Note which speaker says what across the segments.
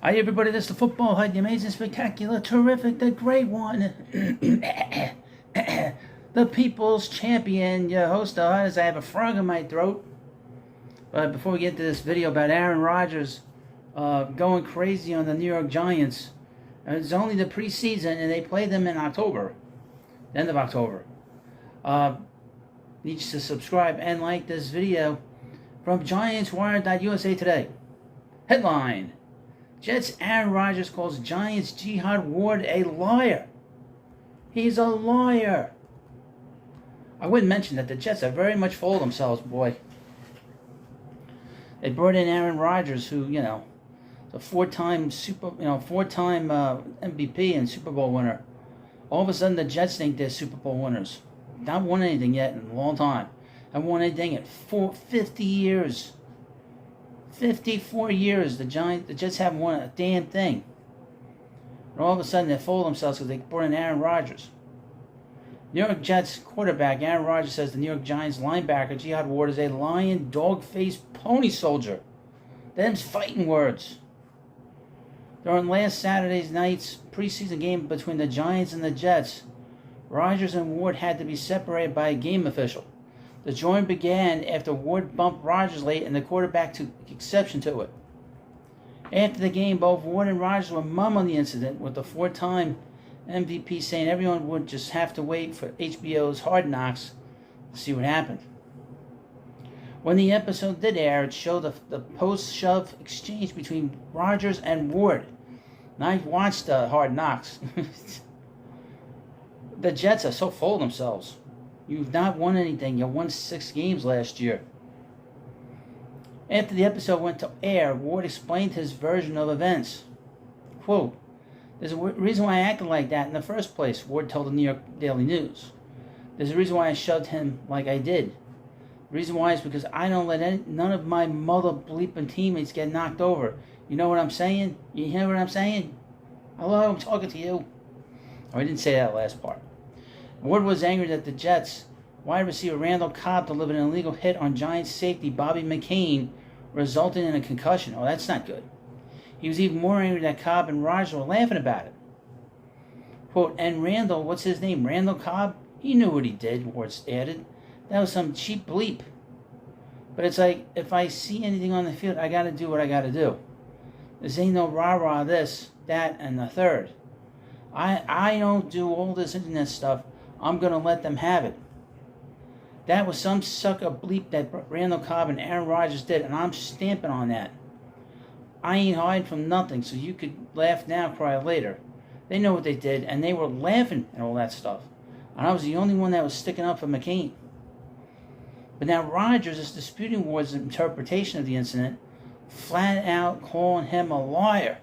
Speaker 1: Hi everybody, this is the Football Hut, the amazing, spectacular, terrific, the great one. The people's champion, your host, the Hut, as I have a frog in my throat. But before we get to this video about Aaron Rodgers going crazy on the New York Giants, it's only the preseason and they play them in October, the end of October. Need you to subscribe and like this video from GiantsWire.USA today. Headline: Jets Aaron Rodgers calls Giants Jihad Ward a liar. He's a liar. I wouldn't mention that the Jets have very much fooled themselves, boy. They brought in Aaron Rodgers, who, is a four-time MVP and Super Bowl winner. All of a sudden, the Jets think they're Super Bowl winners. Not won anything yet in a long time. Haven't won anything in 50 years. 54 years, the Jets haven't won a damn thing. And all of a sudden, they fool themselves because they brought in Aaron Rodgers. New York Jets quarterback Aaron Rodgers says the New York Giants linebacker Jihad Ward is a lying, dog-faced pony soldier. Them's fighting words. During last Saturday night's preseason game between the Giants and the Jets, Rodgers and Ward had to be separated by a game official. The joint began after Ward bumped Rodgers late and the quarterback took exception to it. After the game, both Ward and Rodgers were mum on the incident, with the four-time MVP saying everyone would just have to wait for HBO's Hard Knocks to see what happened. When the episode did air, it showed the post-shove exchange between Rodgers and Ward. And I watched Hard Knocks. The Jets are so full of themselves. You've not won anything. You won 6 games last year. After the episode went to air, Ward explained his version of events. Quote, "There's a reason why I acted like that in the first place," Ward told the New York Daily News. "There's a reason why I shoved him like I did. The reason why is because I don't let none of my mother bleeping teammates get knocked over. You know what I'm saying? You hear what I'm saying? Hello, I'm talking to you." Oh, I didn't say that last part. Ward was angry that the Jets wide receiver Randall Cobb delivered an illegal hit on Giants safety Bobby McCain, resulting in a concussion. Oh, that's not good. He was even more angry that Cobb and Rodgers were laughing about it. Quote, "And Randall, what's his name? Randall Cobb? He knew what he did," Ward added. "That was some cheap bleep. But it's like, if I see anything on the field, I got to do what I got to do. This ain't no rah-rah this, that, and the third. I don't do all this internet stuff. I'm going to let them have it. That was some sucker bleep that Randall Cobb and Aaron Rodgers did, and I'm stamping on that. I ain't hiding from nothing, so you could laugh now, cry later. They know what they did, and they were laughing at all that stuff. And I was the only one that was sticking up for McCain." But now Rodgers is disputing Ward's interpretation of the incident, flat out calling him a liar.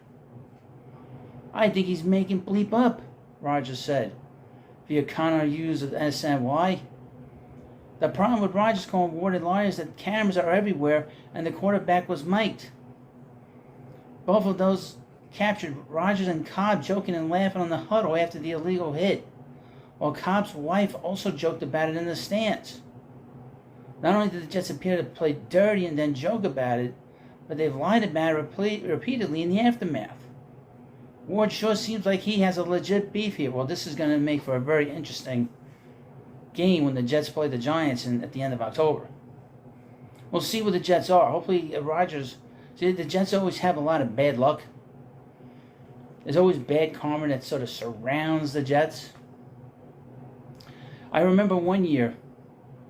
Speaker 1: "I think he's making bleep up," Rodgers said, via Connor Hughes of SNY. The problem with Rodgers calling Ward a liar is that cameras are everywhere and the quarterback was mic'd. Both of those captured Rodgers and Cobb joking and laughing on the huddle after the illegal hit, while Cobb's wife also joked about it in the stands. Not only did the Jets appear to play dirty and then joke about it, but they've lied about it repeatedly in the aftermath. Ward sure seems like he has a legit beef here. Well, this is going to make for a very interesting game when the Jets play the Giants at the end of October. We'll see what the Jets are. Hopefully, Rodgers. See, the Jets always have a lot of bad luck. There's always bad karma that sort of surrounds the Jets. I remember one year,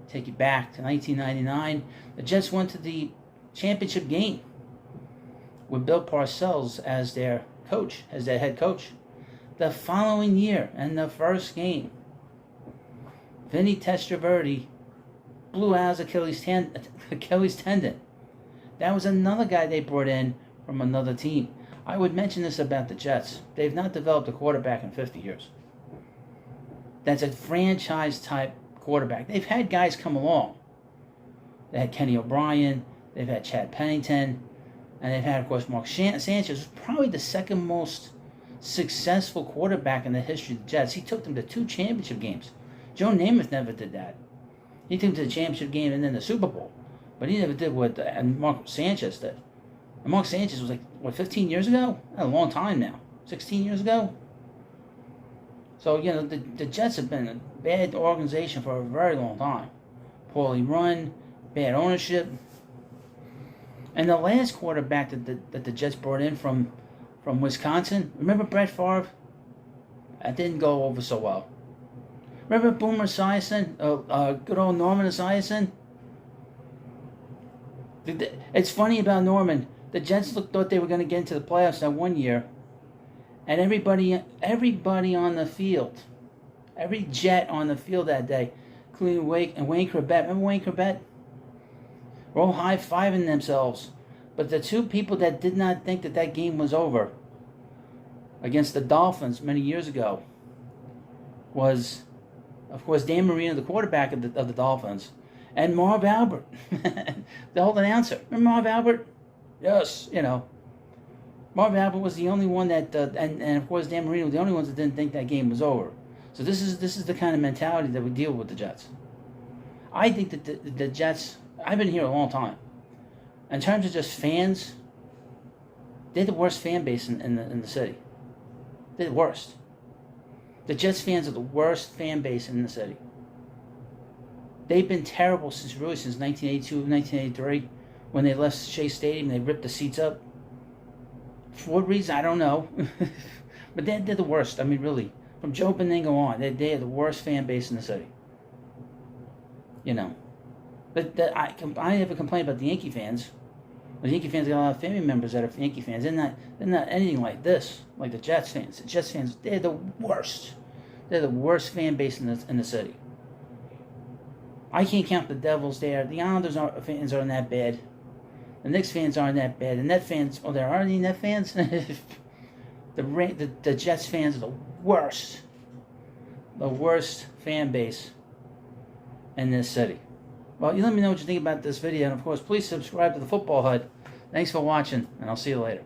Speaker 1: take you back to 1999, the Jets went to the championship game with Bill Parcells as their coach, as their head coach. The following year, in the first game, Vinny Testaverde blew out his Achilles tendon. That was another guy they brought in from another team. I would mention this about the Jets. They've not developed a quarterback in 50 years. That's a franchise-type quarterback. They've had guys come along. They had Kenny O'Brien. They've had Chad Pennington. And they've had, of course, Mark Sanchez, who's probably the second most successful quarterback in the history of the Jets. He took them to 2 championship games. Joe Namath never did that. He took them to the championship game and then the Super Bowl. But he never did what Mark Sanchez did. And Mark Sanchez was like what, 15 years ago? A long time now. 16 years ago. So, you know, the Jets have been a bad organization for a very long time. Poorly run, bad ownership. And the last quarterback that the Jets brought in from Wisconsin, remember Brett Favre? That didn't go over so well. Remember Boomer Esiason? Good old Norman Esiason? It's funny about Norman. The Jets thought they were going to get into the playoffs that one year. And everybody on the field, every Jet on the field that day, including Wayne Corbett. Remember Wayne Corbett? Were all high-fiving themselves. But the two people that did not think that game was over against the Dolphins many years ago was, of course, Dan Marino, the quarterback of the Dolphins, and Marv Albert, the old announcer. Remember Marv Albert? Yes, you know. Marv Albert was the only one that, and of course Dan Marino were the only ones that didn't think that game was over. So this is the kind of mentality that we deal with the Jets. I think that the Jets, I've been here a long time. In terms of just fans, they're the worst fan base in the city. They're the worst. The Jets fans are the worst fan base in the city. They've been terrible since 1982, 1983, when they left Shea Stadium. They ripped the seats up. For what reason, I don't know. But they're the worst. I mean, really. From Joe Beningo on, they're the worst fan base in the city. You know. But I have a complaint about the Yankee fans. The Yankee fans got a lot of family members that are Yankee fans. They're not anything like this, like the Jets fans. The Jets fans, they're the worst. They're the worst fan base in the city. I can't count the Devils there. The Islanders fans aren't that bad. The Knicks fans aren't that bad. The Net fans, there aren't any Net fans. the Jets fans are the worst. The worst fan base in this city. Well, you let me know what you think about this video. And, of course, please subscribe to the Football Hut. Thanks for watching, and I'll see you later.